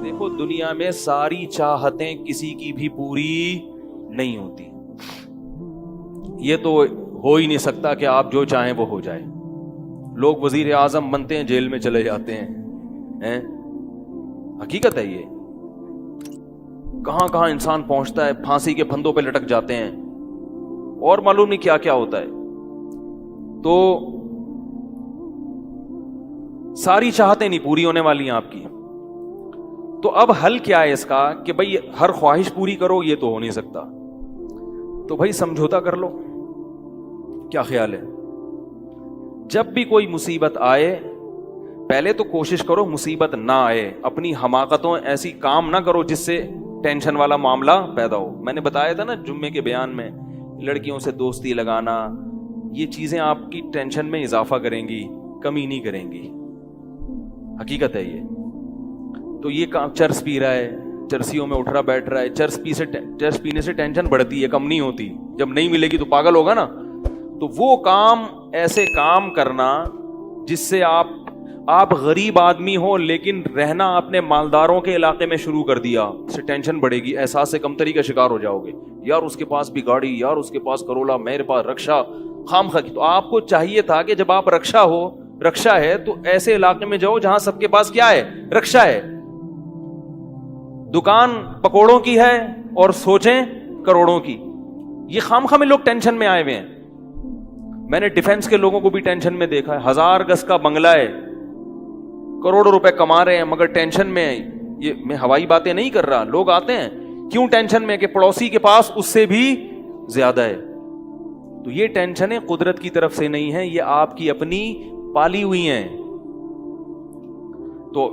دیکھو دنیا میں ساری چاہتیں کسی کی بھی پوری نہیں ہوتی. یہ تو ہو ہی نہیں سکتا کہ آپ جو چاہیں وہ ہو جائے. لوگ وزیر اعظم بنتے ہیں جیل میں چلے جاتے ہیں. حقیقت ہے یہ. کہاں کہاں انسان پہنچتا ہے, پھانسی کے پھندوں پہ لٹک جاتے ہیں اور معلوم نہیں کیا کیا ہوتا ہے. تو ساری چاہتیں نہیں پوری ہونے والی ہیں آپ کی. تو اب حل کیا ہے اس کا کہ بھئی ہر خواہش پوری کرو, یہ تو ہو نہیں سکتا. تو بھئی سمجھوتا کر لو. کیا خیال ہے؟ جب بھی کوئی مصیبت آئے پہلے تو کوشش کرو مصیبت نہ آئے. اپنی حماقتوں ایسی کام نہ کرو جس سے ٹینشن والا معاملہ پیدا ہو. میں نے بتایا تھا نا جمعے کے بیان میں, لڑکیوں سے دوستی لگانا, یہ چیزیں آپ کی ٹینشن میں اضافہ کریں گی, کمی نہیں کریں گی. حقیقت ہے یہ. تو یہ کام چرس پی رہا ہے, چرسیوں میں اٹھ رہا بیٹھ رہا ہے, چرس پینے سے ٹینشن بڑھتی ہے, کم نہیں ہوتی. جب نہیں ملے گی تو پاگل ہوگا نا. تو وہ کام, ایسے کام کرنا جس سے آپ غریب آدمی ہو لیکن رہنا اپنے مالداروں کے علاقے میں شروع کر دیا, اس سے ٹینشن بڑھے گی, احساس کمتری کا شکار ہو جاؤ گے. یار اس کے پاس بھی گاڑی, یار اس کے پاس کرولا, میرے پاس رکشا, خام خواہ. تو آپ کو چاہیے تھا کہ جب آپ رکشا ہے تو ایسے علاقے میں جاؤ جہاں سب کے پاس کیا ہے, رکشا ہے. دکان پکوڑوں کی ہے اور سوچیں کروڑوں کی. یہ خام خواہ میں لوگ ٹینشن میں آئے ہوئے ہیں. میں نے ڈیفنس کے لوگوں کو بھی ٹینشن میں دیکھا ہے. 1000 گز کا بنگلہ ہے, کروڑوں روپے کما رہے ہیں مگر ٹینشن میں. یہ میں ہوائی باتیں نہیں کر رہا. لوگ آتے ہیں کیوں ٹینشن میں کہ پڑوسی کے پاس اس سے بھی زیادہ ہے. تو یہ ٹینشنیں قدرت کی طرف سے نہیں ہیں, یہ آپ کی اپنی پالی ہوئی ہیں. تو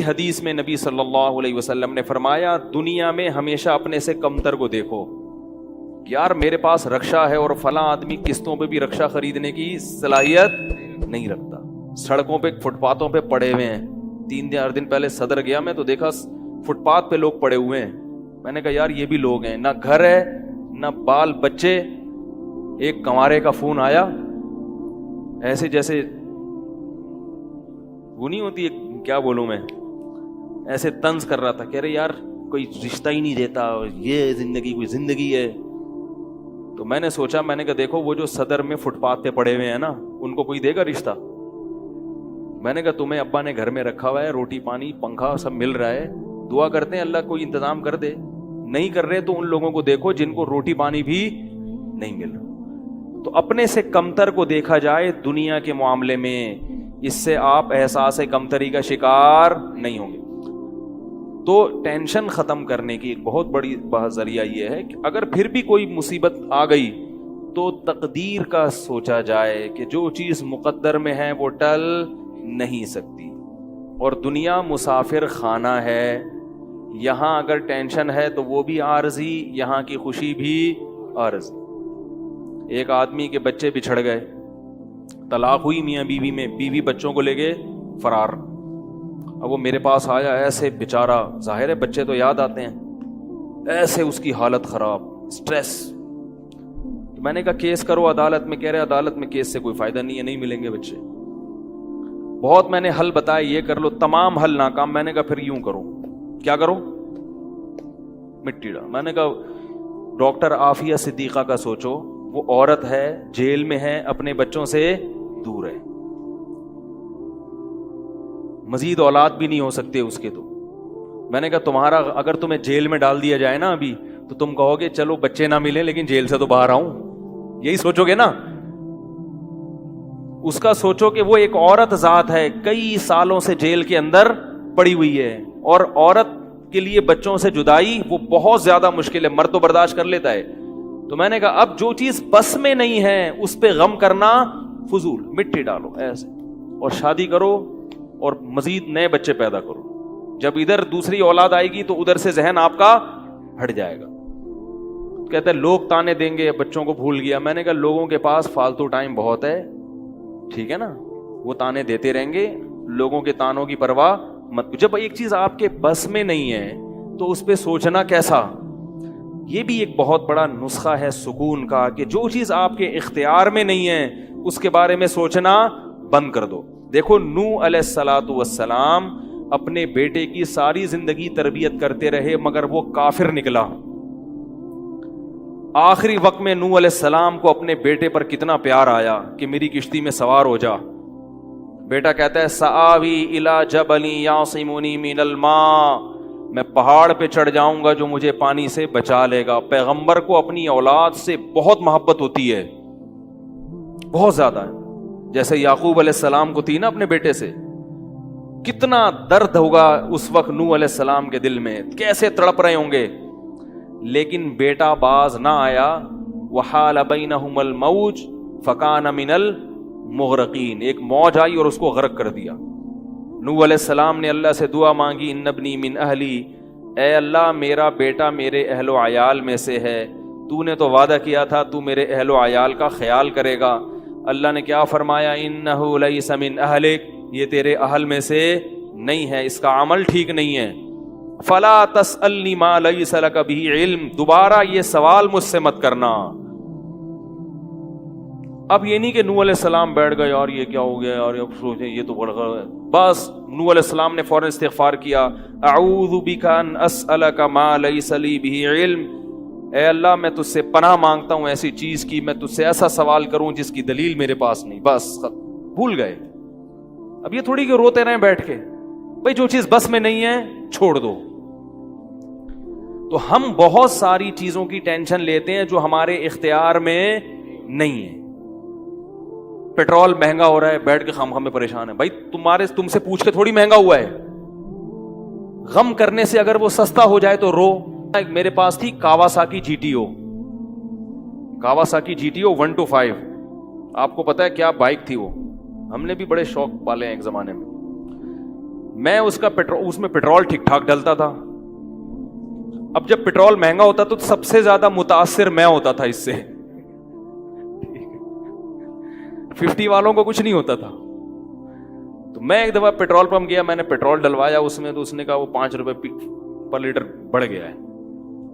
حدیث میں نبی صلی اللہ علیہ وسلم نے فرمایا دنیا میں ہمیشہ اپنے سے کمتر کو دیکھو. یار میرے پاس رکشا ہے اور فلاں آدمی قسطوں پہ بھی رکشا خریدنے کی صلاحیت نہیں رکھتا, سڑکوں پہ فٹ پاتھوں پہ پڑے ہوئے ہیں. 3-4 دن پہلے صدر گیا میں تو دیکھا فٹ پاتھ پہ لوگ پڑے ہوئے ہیں. میں نے کہا یار یہ بھی لوگ ہیں, نہ گھر ہے نہ بال بچے. ایک کنوارے کا فون آیا, ایسے جیسے وہ نہیں ہوتی, کیا بولوں میں, ایسے طنز کر رہا تھا. کہہ رہے یار کوئی رشتہ ہی نہیں دیتا, یہ زندگی کوئی زندگی ہے. تو میں نے سوچا, میں نے کہا دیکھو وہ جو صدر میں فٹ پاتھ پہ پڑے ہوئے ہیں نا, ان کو کوئی دے گا رشتہ؟ میں نے کہا تمہیں ابا نے گھر میں رکھا ہوا ہے, روٹی پانی پنکھا سب مل رہا ہے, دعا کرتے ہیں اللہ کوئی انتظام کر دے. نہیں کر رہے تو ان لوگوں کو دیکھو جن کو روٹی پانی بھی نہیں مل رہا. تو اپنے سے کمتر کو دیکھا جائے دنیا کے معاملے میں, اس سے آپ احساس کمتری کا شکار نہیں ہوں گے. تو ٹینشن ختم کرنے کی ایک بہت بڑی ذریعہ یہ ہے کہ اگر پھر بھی کوئی مصیبت آ گئی تو تقدیر کا سوچا جائے کہ جو چیز مقدر میں ہے وہ ٹل نہیں سکتی. اور دنیا مسافر خانہ ہے, یہاں اگر ٹینشن ہے تو وہ بھی عارضی, یہاں کی خوشی بھی عارضی. ایک آدمی کے بچے بچھڑ گئے, طلاق ہوئی میاں بیوی میں, بیوی بچوں کو لے گئے فرار. اب وہ میرے پاس آیا, ایسے بیچارہ, ظاہر ہے بچے تو یاد آتے ہیں, ایسے اس کی حالت خراب, سٹریس. تو میں نے کہا کیس کرو عدالت میں. کہہ رہے عدالت میں کیس سے کوئی فائدہ نہیں ہے, نہیں ملیں گے بچے. بہت میں نے حل بتائے, یہ کر لو, تمام حل ناکام. میں نے کہا پھر یوں کرو. کیا کرو؟ مٹی ڈال. میں نے کہا ڈاکٹر عافیہ صدیقہ کا سوچو, وہ عورت ہے, جیل میں ہے, اپنے بچوں سے دور ہے, مزید اولاد بھی نہیں ہو سکتے اس کے. تو میں نے کہا تمہارا اگر تمہیں جیل میں ڈال دیا جائے نا ابھی, تو تم کہو گے چلو بچے نہ ملے لیکن جیل سے تو باہر آؤں, یہی سوچو گے نا. اس کا سوچو کہ وہ ایک عورت ذات ہے, کئی سالوں سے جیل کے اندر پڑی ہوئی ہے, اور عورت کے لیے بچوں سے جدائی وہ بہت زیادہ مشکل ہے. مرد تو برداشت کر لیتا ہے. تو میں نے کہا اب جو چیز بس میں نہیں ہے اس پہ غم کرنا فضول, مٹی ڈالو ایسے اور شادی کرو اور مزید نئے بچے پیدا کرو. جب ادھر دوسری اولاد آئے گی تو ادھر سے ذہن آپ کا ہٹ جائے گا. کہتے ہیں لوگ تانے دیں گے, بچوں کو بھول گیا. میں نے کہا لوگوں کے پاس فالتو ٹائم بہت ہے, ٹھیک ہے نا, وہ تانے دیتے رہیں گے, لوگوں کے تانوں کی پرواہ مت. جب ایک چیز آپ کے بس میں نہیں ہے تو اس پہ سوچنا کیسا. یہ بھی ایک بہت بڑا نسخہ ہے سکون کا کہ جو چیز آپ کے اختیار میں نہیں ہے اس کے بارے میں سوچنا بند کر دو. دیکھو نوح علیہ السلام اپنے بیٹے کی ساری زندگی تربیت کرتے رہے مگر وہ کافر نکلا. آخری وقت میں نوح علیہ السلام کو اپنے بیٹے پر کتنا پیار آیا کہ میری کشتی میں سوار ہو جا. بیٹا کہتا ہے سآوی الی جبل یعصمنی من الماء, میں پہاڑ پہ چڑھ جاؤں گا جو مجھے پانی سے بچا لے گا. پیغمبر کو اپنی اولاد سے بہت محبت ہوتی ہے, بہت زیادہ ہے. جیسے یعقوب علیہ السلام کو تھی نا اپنے بیٹے سے. کتنا درد ہوگا اس وقت نوح علیہ السلام کے دل میں, کیسے تڑپ رہے ہوں گے. لیکن بیٹا باز نہ آیا. وحال بینہم الموج فکان من المغرقین, ایک موج آئی اور اس کو غرق کر دیا. نوح علیہ السلام نے اللہ سے دعا مانگی ان ابنی من اہلی, اے اللہ میرا بیٹا میرے اہل و عیال میں سے ہے, تو نے تو وعدہ کیا تھا تو میرے اہل و عیال کا خیال کرے گا. اللہ نے کیا فرمایا انہ لیس من اہلک, یہ تیرے اہل میں سے نہیں ہے, اس کا عمل ٹھیک نہیں ہے. فلا تسألنی ما لیس لک بہ علم, دوبارہ یہ سوال مجھ سے مت کرنا. اب یہ نہیں کہ نوح علیہ السلام بیٹھ گئے اور یہ کیا ہو گیا اور اب سوچیں یہ تو بڑھ گیا. بس نوح علیہ السلام نے فوراً استغفار کیا. اعوذ بک ان اسألک ما لیس لی بہ علم, اے اللہ میں تجھ سے پناہ مانگتا ہوں ایسی چیز کی, میں تجھ سے ایسا سوال کروں جس کی دلیل میرے پاس نہیں. بس بھول گئے. اب یہ تھوڑی کہ روتے رہیں بیٹھ کے, بھئی جو چیز بس میں نہیں ہے چھوڑ دو. تو ہم بہت ساری چیزوں کی ٹینشن لیتے ہیں جو ہمارے اختیار میں نہیں ہے. پیٹرول مہنگا ہو رہا ہے, بیٹھ کے خام میں پریشان ہے. بھائی تم سے پوچھ کے تھوڑی مہنگا ہوا ہے. غم کرنے سے اگر وہ سستا ہو جائے تو رو. میرے پاس تھی Kawasaki G T O, Kawasaki G T O 125. آپ کو پتا ہے کیا بائک تھی وہ, ہم نے بھی بڑے شوق پالے ہیں ایک زمانے میں. میں اس میں پیٹرول ٹھیک ٹھاک ڈلتا تھا. اب جب پیٹرول مہنگا ہوتا تو سب سے زیادہ متاثر میں ہوتا تھا اس سے. 50 والوں کو کچھ نہیں ہوتا تھا. تو میں ایک دفعہ پیٹرول پمپ گیا, میں نے پیٹرول ڈلوایا اس میں, تو اس نے کہا وہ 5 روپے پر لیٹر بڑھ گیا ہے.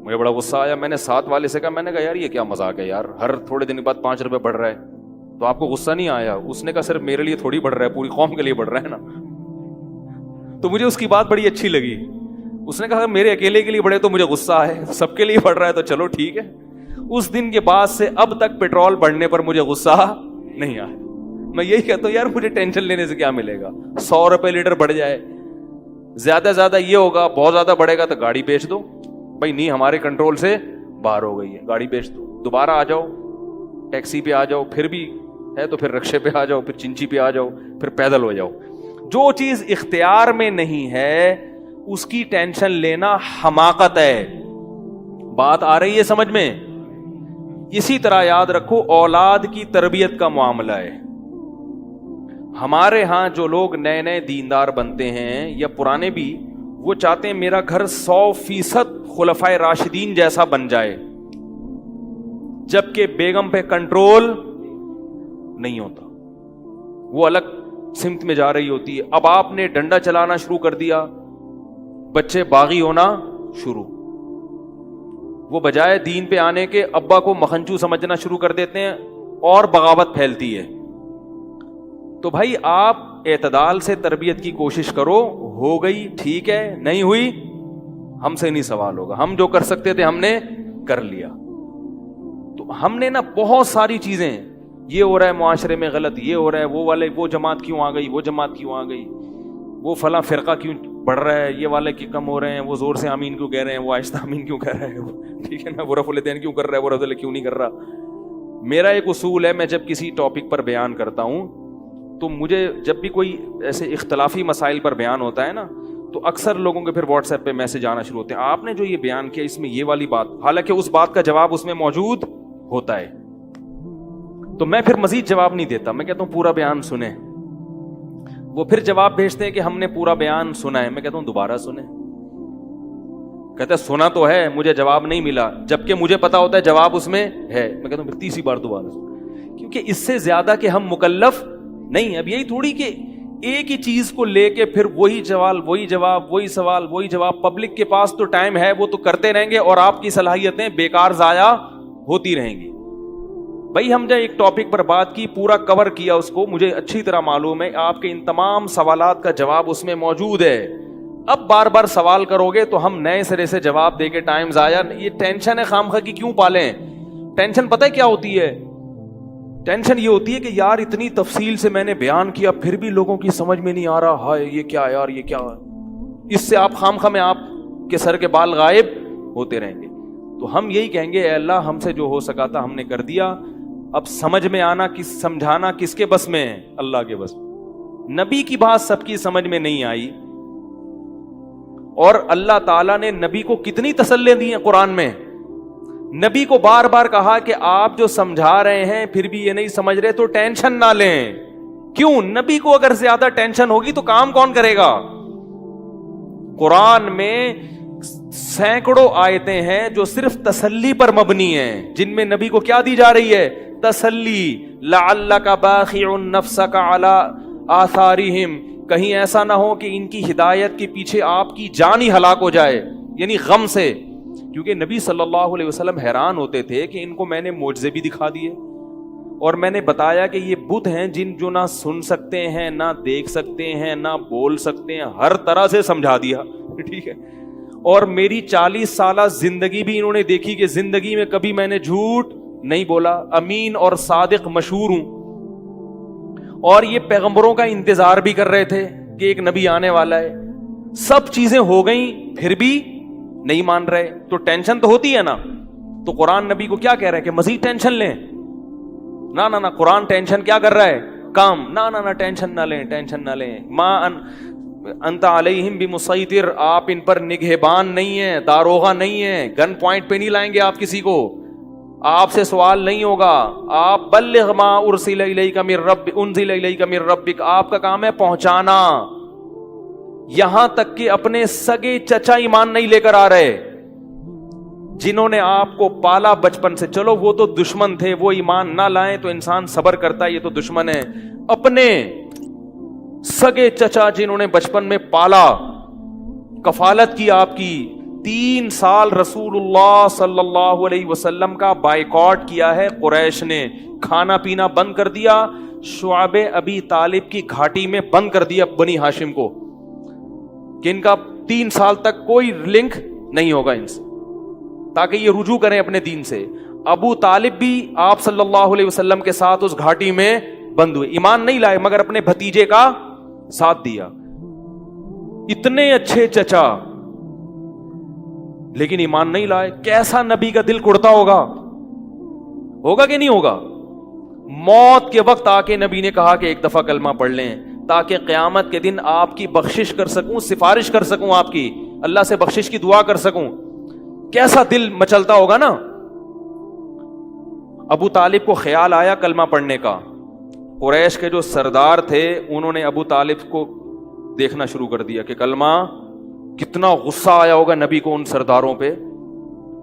مجھے بڑا غصہ آیا. میں نے ساتھ والے سے کہا, میں نے کہا یار یہ کیا مذاق ہے یار, ہر تھوڑے دن کے بعد 5 روپے بڑھ رہا ہے, تو آپ کو غصہ نہیں آیا؟ اس نے کہا صرف میرے لیے تھوڑی بڑھ رہا ہے, پوری قوم کے لیے بڑھ رہا ہے نا. تو مجھے اس کی بات بڑی اچھی لگی. اس نے کہا میرے اکیلے کے لیے بڑھے تو مجھے غصہ آئے, سب کے لیے بڑھ رہا ہے تو چلو ٹھیک ہے. اس دن کے بعد سے اب تک پیٹرول بڑھنے پر مجھے غصہ نہیں آیا. میں یہی کہتا ہوں یار مجھے ٹینشن لینے سے کیا ملے گا. 100 روپے لیٹر بڑھ جائے, زیادہ زیادہ یہ ہوگا, بہت زیادہ بڑھے گا تو گاڑی بیچ دو. بھائی نہیں ہمارے کنٹرول سے باہر ہو گئی ہے, گاڑی بیچ دو, دوبارہ آ جاؤ, ٹیکسی پہ آ جاؤ, پھر بھی ہے تو پھر رکشے پہ آ جاؤ, پھر چنچی پہ آ جاؤ, پھر پیدل ہو جاؤ. جو چیز اختیار میں نہیں ہے اس کی ٹینشن لینا حماقت ہے. بات آ رہی ہے سمجھ میں؟ اسی طرح یاد رکھو اولاد کی تربیت کا معاملہ ہے. ہمارے ہاں جو لوگ نئے نئے دیندار بنتے ہیں یا پرانے بھی, وہ چاہتے ہیں میرا گھر 100% خلفائے راشدین جیسا بن جائے, جبکہ بیگم پہ کنٹرول نہیں ہوتا, وہ الگ سمت میں جا رہی ہوتی ہے. اب آپ نے ڈنڈا چلانا شروع کر دیا, بچے باغی ہونا شروع. وہ بجائے دین پہ آنے کے ابا کو مکھنچو سمجھنا شروع کر دیتے ہیں اور بغاوت پھیلتی ہے. تو بھائی آپ اعتدال سے تربیت کی کوشش کرو. ہو گئی ٹھیک ہے, نہیں ہوئی ہم سے نہیں سوال ہوگا, ہم جو کر سکتے تھے ہم نے کر لیا. تو ہم نے نا بہت ساری چیزیں, یہ ہو رہا ہے معاشرے میں غلط, یہ ہو رہا ہے, وہ والے وہ جماعت کیوں آ گئی, وہ جماعت کیوں آ گئی, وہ فلاں فرقہ کیوں بڑھ رہا ہے, یہ والے کی کم ہو رہے ہیں, وہ زور سے آمین کیوں کہہ رہے ہیں, وہ آہستہ آمین کیوں کہہ رہے ہیں, ٹھیک ہے نا, وہ رفع الیدین کیوں کر رہا ہے, وہ رفع کیوں نہیں کر رہا. میرا ایک اصول ہے, میں جب کسی ٹاپک پر بیان کرتا ہوں تو مجھے جب بھی کوئی ایسے اختلافی مسائل پر بیان ہوتا ہے نا, تو اکثر لوگوں کے پھر واٹس ایپ پہ میسج آنا شروع ہوتے ہیں, آپ نے جو یہ بیان کیا اس میں یہ والی بات, حالانکہ اس بات کا جواب اس میں موجود ہوتا ہے. تو میں پھر مزید جواب نہیں دیتا, میں کہتا ہوں پورا بیان سنیں. وہ پھر جواب بھیجتے ہیں کہ ہم نے پورا بیان سنا ہے. میں کہتا ہوں دوبارہ سنیں. کہتا ہے سنا تو ہے, مجھے جواب نہیں ملا, جبکہ مجھے پتا ہوتا ہے جواب اس میں ہے. میں کہتا ہوں پھر تیسری بار دوبارہ سنیں, کیونکہ اس سے زیادہ کہ ہم مکلف نہیں. اب یہی تھوڑی کہ ایک ہی چیز کو لے کے پھر وہی سوال وہی جواب وہی سوال وہی جواب. پبلک کے پاس تو ٹائم ہے, وہ تو کرتے رہیں گے اور آپ کی صلاحیتیں بیکار ضائع ہوتی رہیں گی. بھائی ہم جب ایک ٹاپک پر بات کی, پورا کور کیا اس کو, مجھے اچھی طرح معلوم ہے آپ کے ان تمام سوالات کا جواب اس میں موجود ہے. اب بار بار سوال کرو گے تو ہم نئے سرے سے جواب دے کے ٹائم ضائع. یہ ٹینشن ہے خامخواہ کی کیوں پالیں؟ ٹینشن پتہ ہے کیا ہوتی ہے؟ ٹینشن یہ ہوتی ہے کہ یار اتنی تفصیل سے میں نے بیان کیا پھر بھی لوگوں کی سمجھ میں نہیں آ رہا. ہائے یہ کیا یار، یہ کیا؟ اس سے آپ خامخواہ میں آپ کے سر کے بال غائب ہوتے رہیں گے. تو ہم یہی کہیں گے اے اللہ ہم سے جو ہو سکا تھا ہم نے کر دیا. اب سمجھ میں آنا سمجھانا کس کے بس میں ہے؟ اللہ کے بس. نبی کی بات سب کی سمجھ میں نہیں آئی، اور اللہ تعالیٰ نے نبی کو کتنی تسلیاں دی ہیں قرآن میں. نبی کو بار بار کہا کہ آپ جو سمجھا رہے ہیں پھر بھی یہ نہیں سمجھ رہے تو ٹینشن نہ لیں. کیوں؟ نبی کو اگر زیادہ ٹینشن ہوگی تو کام کون کرے گا؟ قرآن میں سینکڑوں آیتیں ہیں جو صرف تسلی پر مبنی ہیں، جن میں نبی کو کیا دی جا رہی ہے؟ تسلی. لعلک باخع نفسک علی آثارہم، کہیں ایسا نہ ہو کہ ان کی ہدایت کے پیچھے آپ کی جان ہی ہلاک ہو جائے، یعنی غم سے. کیونکہ نبی صلی اللہ علیہ وسلم حیران ہوتے تھے کہ ان کو میں نے معجزے بھی دکھا دیے اور میں نے بتایا کہ یہ بت ہیں جو نہ سن سکتے ہیں، نہ دیکھ سکتے ہیں، نہ بول سکتے ہیں، ہر طرح سے سمجھا دیا. ٹھیک ہے. اور میری 40 سالہ زندگی بھی انہوں نے دیکھی کہ زندگی میں کبھی میں نے جھوٹ نہیں بولا، امین اور صادق مشہور ہوں. اور یہ پیغمبروں کا انتظار بھی کر رہے تھے کہ ایک نبی آنے والا ہے. سب چیزیں ہو گئیں پھر بھی نہیں مان رہے تو ٹینشن تو ہوتی ہے نا. تو قرآن نبی کو کیا کہہ رہا ہے کہ مزید ٹینشن لیں؟ نہ قرآن ٹینشن کیا کر رہا ہے؟ کام. نہ ٹینشن نہ لیں، ٹینشن نہ لیں. ما انت علیہم بمسیطر، آپ ان پر نگہبان نہیں ہیں، داروغہ نہیں ہیں، گن پوائنٹ پہ نہیں لائیں گے آپ کسی کو، آپ سے سوال نہیں ہوگا. آپ بلغ ما ارسل الیک من ربک، آپ کا کام ہے پہنچانا. یہاں تک کہ اپنے سگے چچا ایمان نہیں لے کر آ رہے، جنہوں نے آپ کو پالا بچپن سے. چلو وہ تو دشمن تھے، وہ ایمان نہ لائیں تو انسان صبر کرتا ہے، یہ تو دشمن ہے. اپنے سگے چچا جنہوں نے بچپن میں پالا، کفالت کی آپ کی، 3 سال رسول اللہ صلی اللہ علیہ وسلم کا بائیکاٹ کیا ہے قریش نے، کھانا پینا بند کر دیا. شعب ابی طالب کی گھاٹی میں بند کر دیا بنی ہاشم کو کہ ان کا 3 سال تک کوئی لنک نہیں ہوگا ان سے، تاکہ یہ رجوع کریں اپنے دین سے. ابو طالب بھی آپ صلی اللہ علیہ وسلم کے ساتھ اس گھاٹی میں بند ہوئے، ایمان نہیں لائے مگر اپنے بھتیجے کا ساتھ دیا. اتنے اچھے چچا لیکن ایمان نہیں لائے. کیسا نبی کا دل کڑتا ہوگا کہ نہیں ہوگا؟ موت کے وقت آ کے نبی نے کہا کہ ایک دفعہ کلمہ پڑھ لیں تاکہ قیامت کے دن آپ کی بخشش کر سکوں، سفارش کر سکوں، آپ کی اللہ سے بخشش کی دعا کر سکوں. کیسا دل مچلتا ہوگا نا. ابو طالب کو خیال آیا کلمہ پڑھنے کا. قریش کے جو سردار تھے انہوں نے ابو طالب کو دیکھنا شروع کر دیا کہ کلمہ، کتنا غصہ آیا ہوگا نبی کو ان سرداروں پہ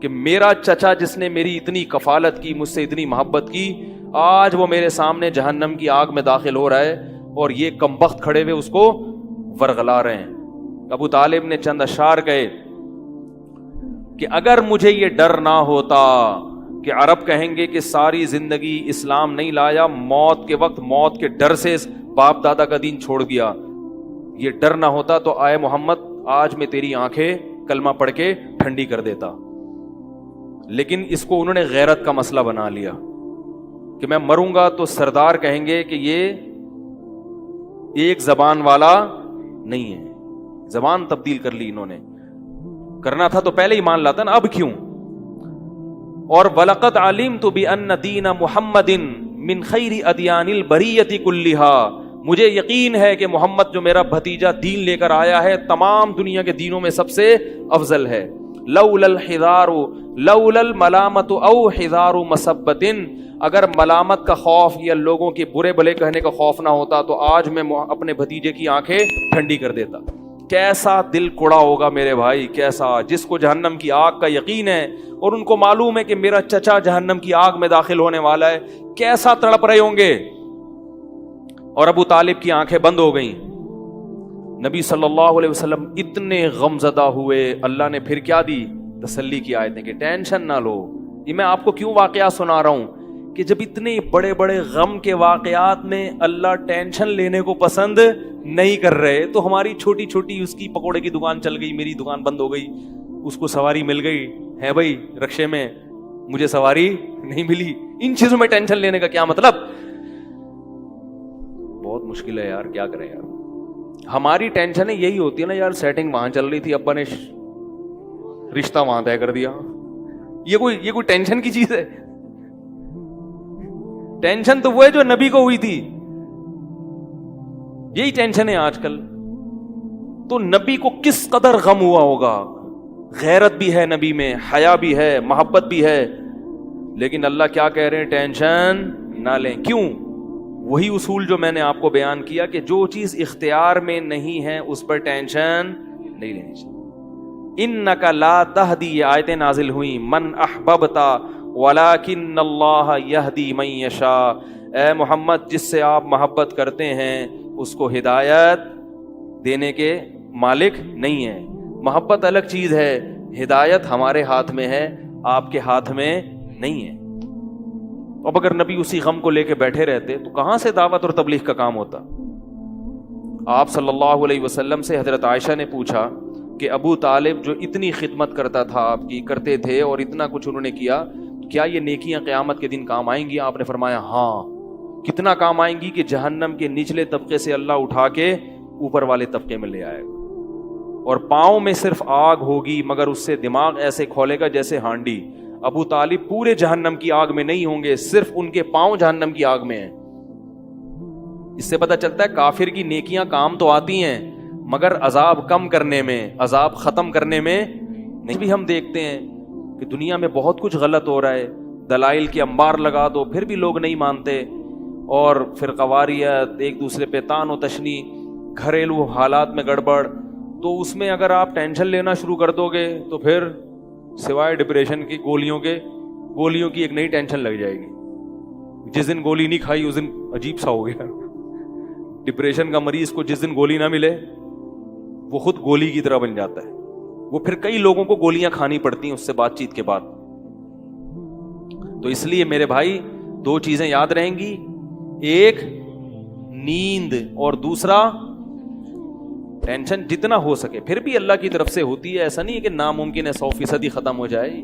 کہ میرا چچا جس نے میری اتنی کفالت کی، مجھ سے اتنی محبت کی، آج وہ میرے سامنے جہنم کی آگ میں داخل ہو رہا ہے اور یہ کمبخت کھڑے ہوئے اس کو ورغلا رہے ہیں. ابو طالب نے چند اشعار کہے کہ اگر مجھے یہ ڈر نہ ہوتا کہ عرب کہیں گے کہ ساری زندگی اسلام نہیں لایا، موت کے وقت موت کے ڈر سے باپ دادا کا دین چھوڑ دیا، یہ ڈر نہ ہوتا تو آئے محمد آج میں تیری آنکھیں کلمہ پڑھ کے ٹھنڈی کر دیتا. لیکن اس کو انہوں نے غیرت کا مسئلہ بنا لیا کہ میں مروں گا تو سردار کہیں گے کہ یہ ایک زبان والا نہیں ہے. زبان تبدیل کر لی انہوں نے. کرنا تھا تو پہلے ایمان لاتا نا، اب کیوں؟ اور وَلَقَدْ عَلِمْتُ بِأَنَّ دِينَ مُحَمَّدٍ مِّن خَيْرِ أَدْيَانِ الْبَرِيَّةِ كُلِّهَا، مجھے یقین ہے کہ محمد جو میرا بھتیجا دین لے کر آیا ہے تمام دنیا کے دینوں میں سب سے افضل ہے. لولا الحذار لولا الملامت او حذار مسبت، اگر ملامت کا خوف یا لوگوں کے برے بھلے کہنے کا خوف نہ ہوتا تو آج میں اپنے بھتیجے کی آنکھیں ٹھنڈی کر دیتا. کیسا دل کڑا ہوگا میرے بھائی، کیسا، جس کو جہنم کی آگ کا یقین ہے اور ان کو معلوم ہے کہ میرا چچا جہنم کی آگ میں داخل ہونے والا ہے، کیسا تڑپ رہے ہوں گے. اور ابو طالب کی آنکھیں بند ہو گئیں. نبی صلی اللہ علیہ وسلم اتنے غم زدہ ہوئے. اللہ نے پھر کیا دی؟ تسلی کی آیتیں کہ ٹینشن نہ لو. یہ میں آپ کو کیوں واقعہ سنا رہا ہوں کہ جب اتنے بڑے بڑے غم کے واقعات میں اللہ ٹینشن لینے کو پسند نہیں کر رہے تو ہماری چھوٹی چھوٹی اس کی پکوڑے کی دکان چل گئی, میری دکان بند ہو گئی, اس کو سواری مل گئی ہے بھائی رکشے میں, مجھے سواری نہیں ملی, ان چیزوں میں ٹینشن لینے کا کیا مطلب؟ بہت مشکل ہے یار, کیا کریں یار. ہماری ٹینشن یہی ہوتی ہے نا یار, سیٹنگ وہاں چل رہی تھی, ابا نے رشتہ وہاں طے کر دیا, یہ کوئی ٹینشن کی چیز ہے؟ ٹینشن تو وہ ہے جو نبی کو ہوئی تھی, یہی ٹینشن ہے آج کل. تو نبی کو کس قدر غم ہوا ہوگا, غیرت بھی ہے نبی میں, حیا بھی ہے, محبت بھی ہے, لیکن اللہ کیا کہہ رہے ہیں, ٹینشن نہ لیں. کیوں؟ وہی اصول جو میں نے آپ کو بیان کیا کہ جو چیز اختیار میں نہیں ہے اس پر ٹینشن نہیں لینی چاہیے. انک لا تہدی, یہ آیتیں نازل ہوئیں, من احببت ولکن اللہ یہدی من یشاء. اے محمد, جس سے آپ محبت کرتے ہیں اس کو ہدایت دینے کے مالک نہیں ہیں. محبت الگ چیز ہے, ہدایت ہمارے ہاتھ میں ہے, آپ کے ہاتھ میں نہیں ہے. اب اگر نبی اسی غم کو لے کے بیٹھے رہتے تو کہاں سے دعوت اور تبلیغ کا کام ہوتا؟ آپ صلی اللہ علیہ وسلم سے حضرت عائشہ نے پوچھا کہ ابو طالب جو اتنی خدمت کرتا تھا آپ کی, کرتے تھے اور اتنا کچھ انہوں نے کیا, کیا یہ نیکیاں قیامت کے دن کام آئیں گی؟ آپ نے فرمایا ہاں. کتنا کام آئیں گی کہ جہنم کے نچلے طبقے سے اللہ اٹھا کے اوپر والے طبقے میں لے آئے گا, اور پاؤں میں صرف آگ ہوگی مگر اس سے دماغ ایسے کھولے گا جیسے ہانڈی. ابو طالب پورے جہنم کی آگ میں نہیں ہوں گے, صرف ان کے پاؤں جہنم کی آگ میں ہیں. اس سے پتہ چلتا ہے کافر کی نیکیاں کام تو آتی ہیں مگر عذاب کم کرنے میں, عذاب ختم کرنے میں نہیں. بھی ہم دیکھتے ہیں کہ دنیا میں بہت کچھ غلط ہو رہا ہے, دلائل کے انبار لگا دو پھر بھی لوگ نہیں مانتے, اور فرقہ واریت, ایک دوسرے پہ طعن و تشنی, گھریلو حالات میں گڑبڑ. تو اس میں اگر آپ ٹینشن لینا شروع کر دو گے تو پھر سوائے ڈپریشن کی گولیوں کی ایک نئی ٹینشن لگ جائے گی. جس دن گولی نہیں کھائی اس دن عجیب سا ہو گیا. ڈپریشن کا مریض کو جس دن گولی نہ ملے وہ خود گولی کی طرح بن جاتا ہے, وہ پھر کئی لوگوں کو گولیاں کھانی پڑتی ہیں اس سے بات چیت کے بعد. تو اس لیے میرے بھائی دو چیزیں یاد رہیں گی, ایک نیند اور دوسرا ٹینشن. جتنا ہو سکے, پھر بھی اللہ کی طرف سے ہوتی ہے, ایسا نہیں ہے کہ ناممکن ہے 100% ختم ہو جائے.